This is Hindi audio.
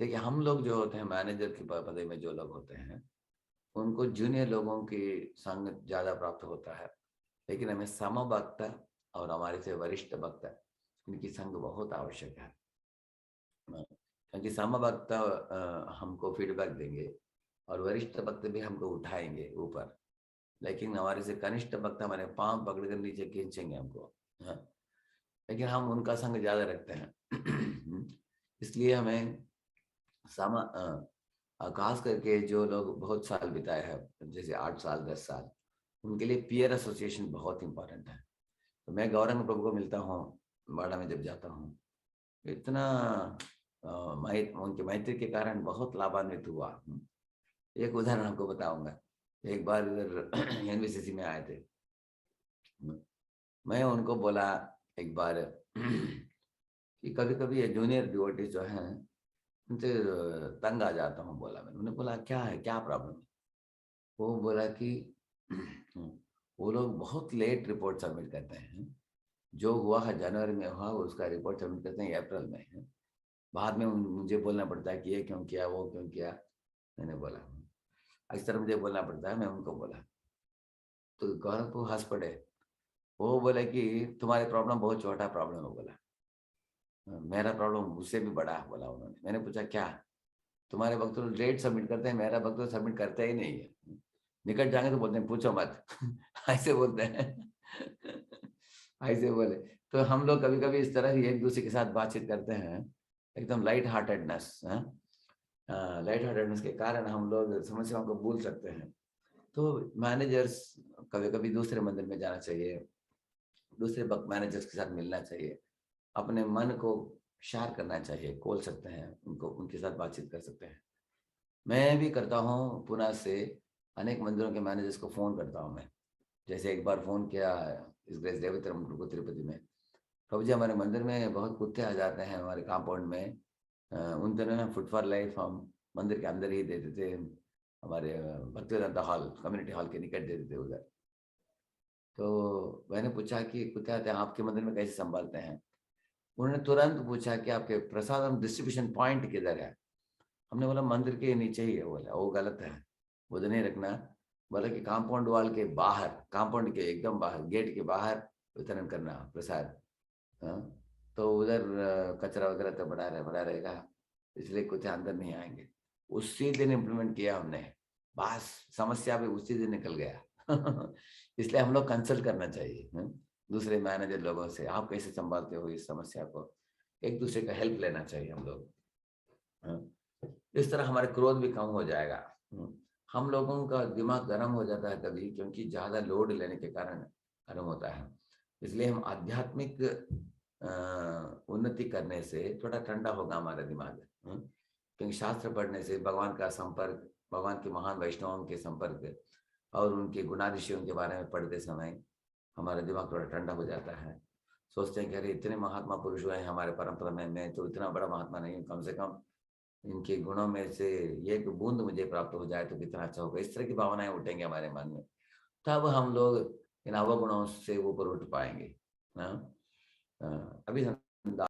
देखिए, हम लोग जो होते हैं मैनेजर की पदवी में जो लोग होते हैं, उनको जूनियर लोगों की संग ज़्यादा प्राप्त होता है। लेकिन हमें समवक्त और हमारे से वरिष्ठ वक्त इनकी संग बहुत आवश्यक है। क्योंकि समवक्त हमको फीडबैक देंगे और वरिष्ठ वक्त भी हमको उठाएँगे ऊपर। लेकिन हमारे से कनिष्ठ वक्त हमारे पाँव पकड़ कर नीचे खींचेंगे हमको। हाँ, लेकिन हम उनका संग ज़्यादा रखते हैं। इसलिए हमें ख़ास करके जो लोग बहुत साल बिताए हैं, जैसे 8 साल, 10 साल, उनके लिए पीयर एसोसिएशन बहुत इम्पोर्टेंट है। तो मैं गौरंग प्रभु को मिलता हूँ, बाड़ा में जब जाता हूँ, इतना उनके मैत्री के कारण बहुत लाभान्वित हुआ। एक उदाहरण आपको बताऊँगा। एक बार इधर एनवीसीसी में आए थे। मैं उनको बोला एक बार कि कभी-कभी ये जूनियर डिवोटीज़ जो हैं, उनसे तंग आ जाता हूँ बोला मैंने। उन्होंने बोला, "क्या है? क्या प्रॉब्लम है?" वो बोला कि वो लोग बहुत लेट रिपोर्ट सबमिट करते हैं। जो हुआ है जनवरी में हुआ, उसका रिपोर्ट सबमिट करते हैं अप्रैल में। बाद में मुझे बोलना पड़ता है कि ये क्यों किया, वो क्यों किया? मैंने बोला, इस तरह मुझे बोलना पड़ता है, मैं उनको बोला। तो गौरव को हँस पड़े। वो बोले कि तुम्हारी प्रॉब्लम बहुत छोटा प्रॉब्लम है बोला। मेरा प्रॉब्लम उससे भी बड़ा है बोला उन्होंने। मैंने पूछा क्या? तुम्हारे वक्त तो लेट सबमिट करते हैं, मेरा वक्त तो सबमिट करते ही नहीं है। निकट जाएँगे तो बोलते हैं पूछो मत। ऐसे बोलते हैं। ऐसे बोले। तो हम लोग कभी-कभी इस तरह ही एक-दूसरे के साथ बातचीत करते हैं, एकदम लाइट हार्टेडनेस, हाँ? लाइट हार्टेडनेस के कारण हम लोग समस्याओं को भूल सकते हैं। तो मैनेजर्स कभी-कभी दूसरे मंदिर में जाना चाहिए, दूसरे मैनेजर्स के साथ मिलना चाहिए, अपने मन को शेयर करना चाहिए, खोल सकते हैं, उनको उनके साथ बातचीत कर सकते हैं। मैं भी करता हूँ पुणे से अनेक मंदिरों के मैनेजर्स को फ़ोन करता हूँ मैं। जैसे एक बार फ़ोन किया इस ग्रेस देवोत्तम को तिरुपति में, प्रभु जी हमारे मंदिर में बहुत कुत्ते आ जाते हैं हमारे कंपाउंड में। उन दिनों ना फूड फॉर लाइफ हम मंदिर के अंदर ही देते थे, हमारे भक्तिवेदांता हॉल, कम्युनिटी हॉल के निकट देते थे उधर। तो मैंने पूछा कि कुत्ते आते हैं आपके मंदिर में कैसे सँभालते हैं? उन्होंने तुरंत पूछा कि आपके प्रसादम डिस्ट्रीब्यूशन पॉइंट किधर है? हमने बोला मंदिर के नीचे ही है बोला, वो गलत है, उधर नहीं रखना। बोला कि कंपाउंड वॉल के बाहर, कंपाउंड के एकदम बाहर, गेट के बाहर वितरण करना प्रसाद। हाँ, तो उधर कचरा वगैरह तो बड़ा रहेगा, इसलिए कुछ अंदर नहीं आएँगे। उसी दिन इम्प्लीमेंट किया हमने, बस समस्या भी उसी दिन निकल गया। इसलिए हम लोग कंसल्ट करना चाहिए, दूसरे मैनेजर लोगों से, आप कैसे सँभालते हो इस समस्या को? एक-दूसरे का हेल्प लेना चाहिए हम लोग। हाँ। इस तरह हमारा क्रोध भी कम हो जाएगा। हम लोगों का दिमाग गर्म हो जाता है कभी, क्योंकि ज़्यादा लोड लेने के कारण गर्म होता है। इसलिए हम आध्यात्मिक उन्नति करने से थोड़ा ठंडा होगा हमारा दिमाग। क्योंकि शास्त्र पढ़ने से भगवान का संपर्क, भगवान के महान वैष्णवों के संपर्क और उनके गुणातिशयों के बारे में पढ़ते समय हमारा दिमाग थोड़ा ठंडा हो जाता है। सोचते हैं कि अरे इतने महात्मा पुरुष हुए हैं हमारे परंपरा में, मैं तो इतना बड़ा महात्मा नहीं हूँ, कम से कम इनके गुणों में से एक बूंद मुझे प्राप्त हो जाए तो कितना अच्छा होगा। इस तरह की भावनाएँ उठेंगी हमारे मन में। तब हम लोग इन अवगुणों से ऊपर उठ पाएँगे। हाँ? अभी